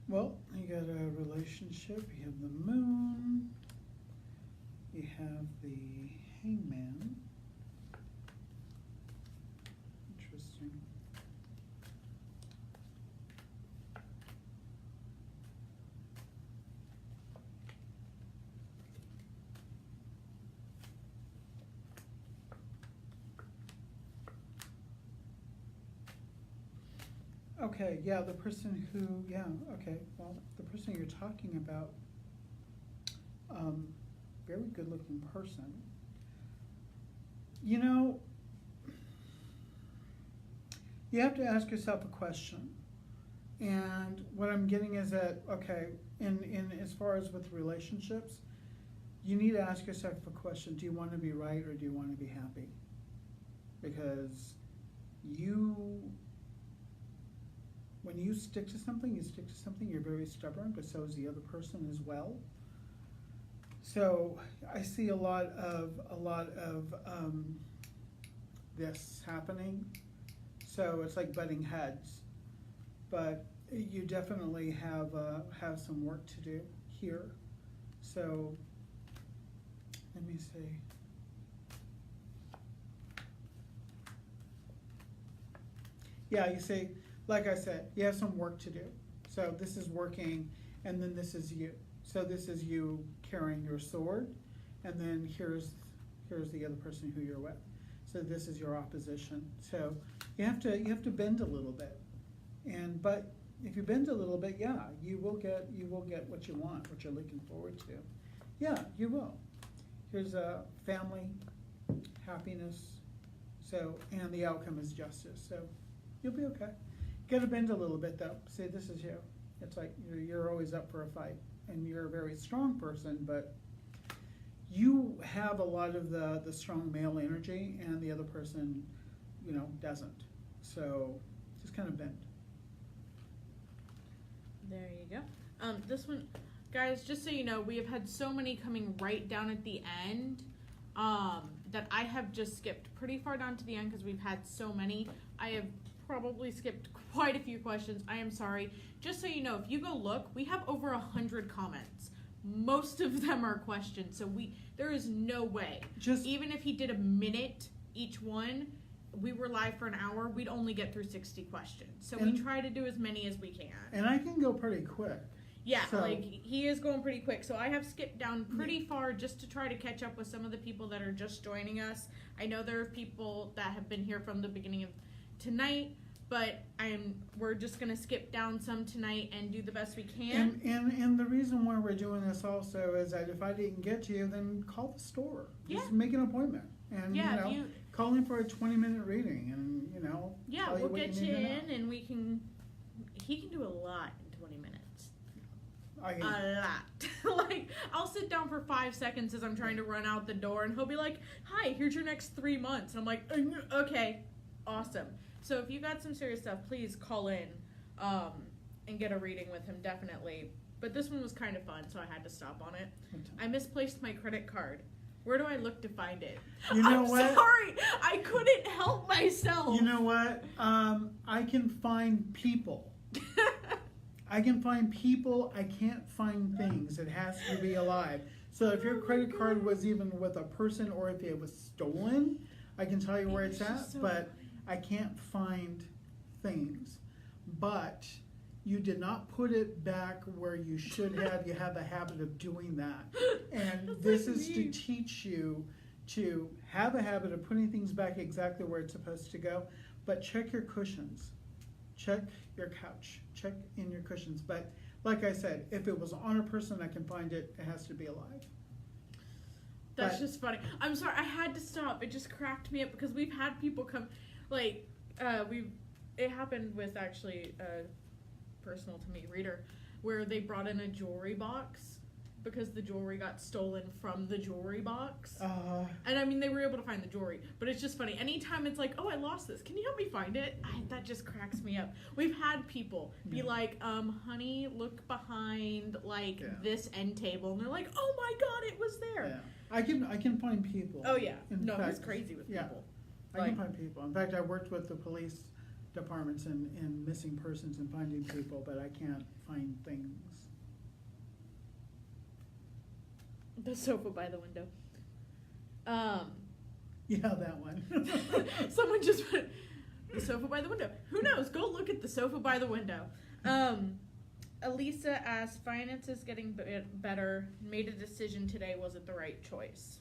Well, you got a relationship, you have the moon, you have the hangman. Interesting. Okay, yeah, the person who, yeah, okay, well, the person you're talking about, very good looking person. You know, you have to ask yourself a question. And what I'm getting is that, okay, in as far as with relationships, you need to ask yourself a question. Do you want to be right or do you want to be happy? Because when you stick to something, you're very stubborn, but so is the other person as well. So I see a lot of this happening. So it's like butting heads, but you definitely have some work to do here. So let me see. Yeah, you see, like I said, you have some work to do. So this is working, and then this is you. So this is you carrying your sword, and then here's the other person who you're with. So this is your opposition. So you have to bend a little bit, but if you bend a little bit, yeah, you will get what you want, what you're looking forward to. Yeah, you will. Here's a family, happiness. So and the outcome is justice. So you'll be okay. Got to bend a little bit though. See, this is you. It's like you're always up for a fight, and you're a very strong person, but you have a lot of the strong male energy, and the other person, doesn't. So just kind of bend.
There you go. This one, guys, just so you know, we have had so many coming right down at the end that I have just skipped pretty far down to the end because we've had so many. I have probably skipped quite a few questions. I am sorry. Just so you know, if you go look, we have over 100 comments. Most of them are questions, so there is no way. Even if he did a minute each one, we were live for an hour, we'd only get through 60 questions. So we try to do as many as we can.
And I can go pretty quick.
Yeah, so. He is going pretty quick. So I have skipped down pretty far just to try to catch up with some of the people that are just joining us. I know there are people that have been here from the beginning of tonight, but we're just going to skip down some tonight and do the best we can.
And the reason why we're doing this also is that if I didn't get to you, then call the store. Just make an appointment. And, call in for a 20-minute reading and,
Yeah, we'll get you in and he can do a lot in 20 minutes. A lot. I'll sit down for 5 seconds as I'm trying to run out the door, and he'll be like, "Hi, here's your next 3 months." And I'm like, "Okay, awesome." So if you got some serious stuff, please call in and get a reading with him, definitely. But this one was kind of fun, so I had to stop on it. I misplaced my credit card. Where do I look to find it?
You know
I'm
what?
sorry, I couldn't help myself.
You know what? I can find people. I can find people. I can't find things. It has to be alive. So if your credit card was even with a person or if it was stolen, I can tell you where it's at, but I can't find things. But you did not put it back where you should have. You have the habit of doing that. And this is to teach you to have a habit of putting things back exactly where it's supposed to go. But check your cushions. Check your couch. Check in your cushions. But like I said, if it was on a person, I can find it. It has to be alive.
That's just funny. I'm sorry, I had to stop. It just cracked me up because we've had people come, like, it happened with actually a personal to me reader where they brought in a jewelry box because the jewelry got stolen from the jewelry box. And I mean, they were able to find the jewelry, but it's just funny. Anytime it's like, "Oh, I lost this. Can you help me find it?" That just cracks me up. We've had people be like, "Honey, look behind this end table," and they're like, "Oh my God, it was there."
Yeah. I can find people.
Oh yeah,
In fact,
it's crazy with people.
I can find people. In fact, I worked with the police departments in missing persons and finding people, but I can't find things.
The sofa by the window.
Yeah, that one.
Someone just put the sofa by the window. Who knows? Go look at the sofa by the window. Elisa asked, finances getting better, made a decision today, was it the right choice?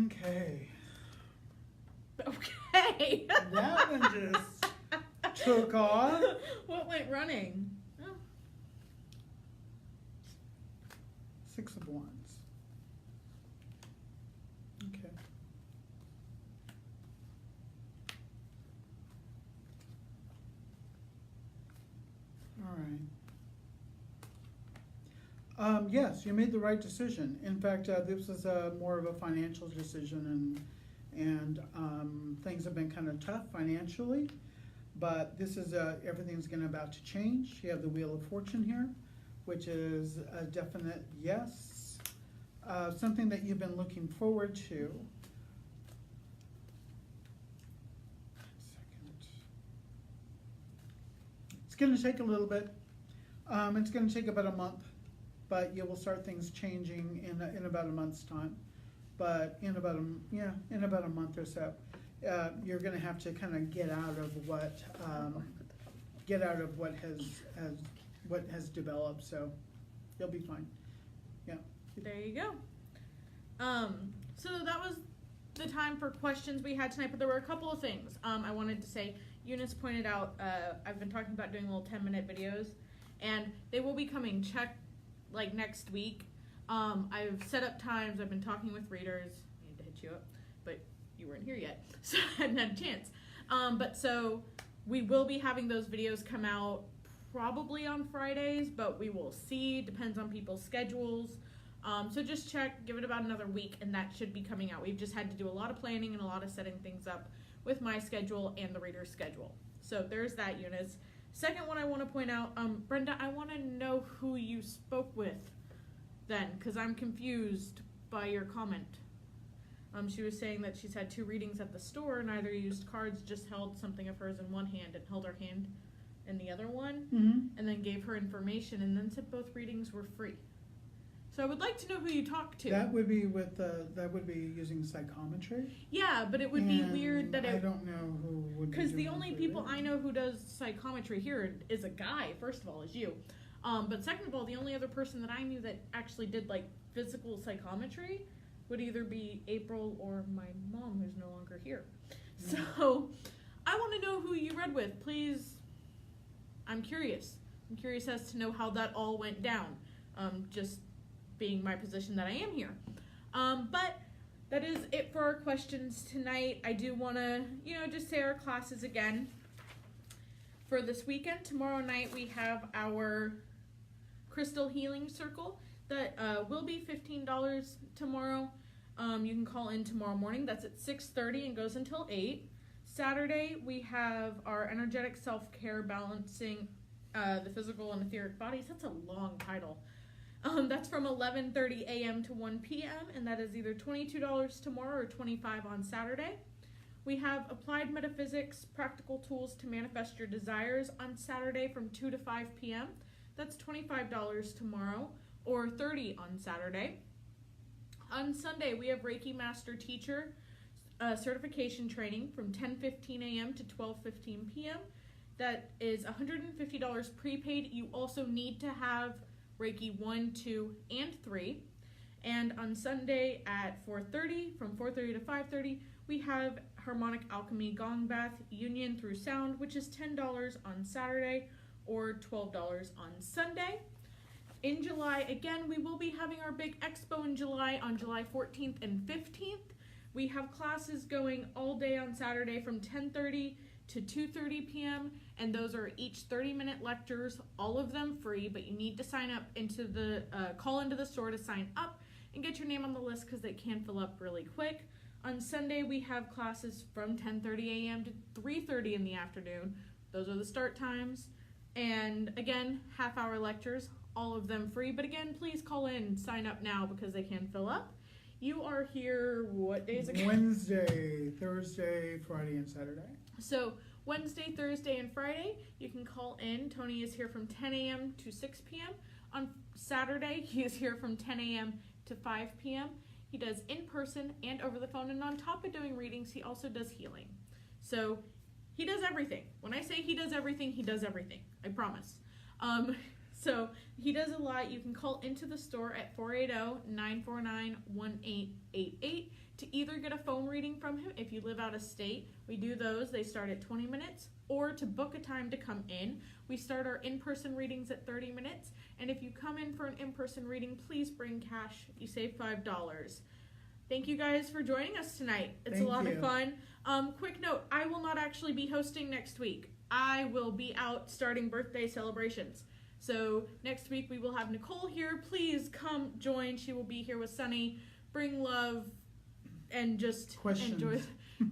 Okay.
Okay.
That one just took off.
What went running? Oh.
6 of Wands. Okay. All right. Yes, you made the right decision. In fact, this was more of a financial decision, and things have been kind of tough financially. But this is everything's about to change. You have the Wheel of Fortune here, which is a definite yes. Something that you've been looking forward to. It's going to take a little bit. It's going to take about a month. But you will start things changing in about a month's time. But in about a month or so, you're going to have to kind of get out of what has developed. So you'll be fine. Yeah.
There you go. So that was the time for questions we had tonight. But there were a couple of things I wanted to say. Eunice pointed out I've been talking about doing little 10-minute videos, and they will be coming. Check. Like next week. I've set up times. I've been talking with readers. I need to hit you up, but you weren't here yet, so I hadn't had a chance. But so we will be having those videos come out probably on Fridays, but we will see. Depends on people's schedules. So just check, give it about another week, and that should be coming out. We've just had to do a lot of planning and a lot of setting things up with my schedule and the reader's schedule. So there's that, Eunice. Second one I want to point out, Brenda, I want to know who you spoke with then, because I'm confused by your comment. She was saying that she's had 2 readings at the store, neither used cards, just held something of hers in one hand and held her hand in the other one, and then gave her information, and then said both readings were free. So I would like to know who you talked to.
That would be using psychometry.
Yeah, but it would be weird that
I don't know who would.
Because the only people I know who does psychometry here is a guy. First of all, is you. But second of all, the only other person that I knew that actually did like physical psychometry would either be April or my mom, who's no longer here. So I want to know who you read with. Please, I'm curious. I'm curious as to know how that all went down, just being my position that I am here. But that is it for our questions tonight. I do want to, just say our classes again. For this weekend, tomorrow night, we have our Crystal Healing Circle that will be $15 tomorrow. You can call in tomorrow morning. That's at 6:30 and goes until 8. Saturday, we have our Energetic Self-Care Balancing the Physical and Etheric Bodies. That's a long title. That's from 11:30 a.m. to 1 p.m. and that is either $22 tomorrow or $25 on Saturday. We have Applied Metaphysics, Practical Tools to Manifest Your Desires on Saturday from 2 to 5 p.m. That's $25 tomorrow or $30 on Saturday. On Sunday, we have Reiki Master Teacher certification training from 10:15 a.m. to 12:15 p.m. That is $150 prepaid. You also need to have Reiki 1, 2, and 3. And on Sunday at 4:30, from 4:30 to 5:30, we have Harmonic Alchemy Gong Bath Union through Sound, which is $10 on Saturday or $12 on Sunday. In July, again, we will be having our big expo in July on July 14th and 15th. We have classes going all day on Saturday from 10:30 to 2:30 p.m. and those are each 30-minute lectures, all of them free, but you need to sign up into the call into the store to sign up and get your name on the list because they can fill up really quick. On Sunday, we have classes from 10:30 a.m. to 3:30 in the afternoon. Those are the start times. And again, half-hour lectures, all of them free. But again, please call in, sign up now because they can fill up. You are here what days again?
Wednesday, Thursday, Friday, and Saturday.
So Wednesday, Thursday, and Friday, you can call in. Tony is here from 10 a.m. to 6 p.m. On Saturday, he is here from 10 a.m. to 5 p.m. He does in-person and over the phone, and on top of doing readings, he also does healing. So he does everything. When I say he does everything, I promise. So he does a lot. You can call into the store at 480-949-1888 to either get a phone reading from him if you live out of state. We do those. They start at 20 minutes. Or to book a time to come in, we start our in-person readings at 30 minutes. And if you come in for an in-person reading, please bring cash. You save $5. Thank you guys for joining us tonight. It's a lot of fun. Quick note, I will not actually be hosting next week. I will be out starting birthday celebrations. So next week we will have Nicole here. Please come join. She will be here with Sunny. Bring love and just enjoy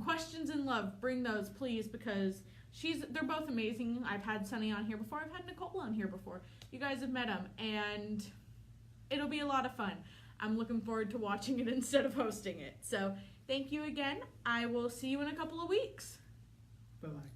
questions and love. Bring those, please, because they're both amazing. I've had Sunny on here before. I've had Nicole on here before. You guys have met them, and it'll be a lot of fun. I'm looking forward to watching it instead of hosting it. So thank you again. I will see you in a couple of weeks.
Bye-bye.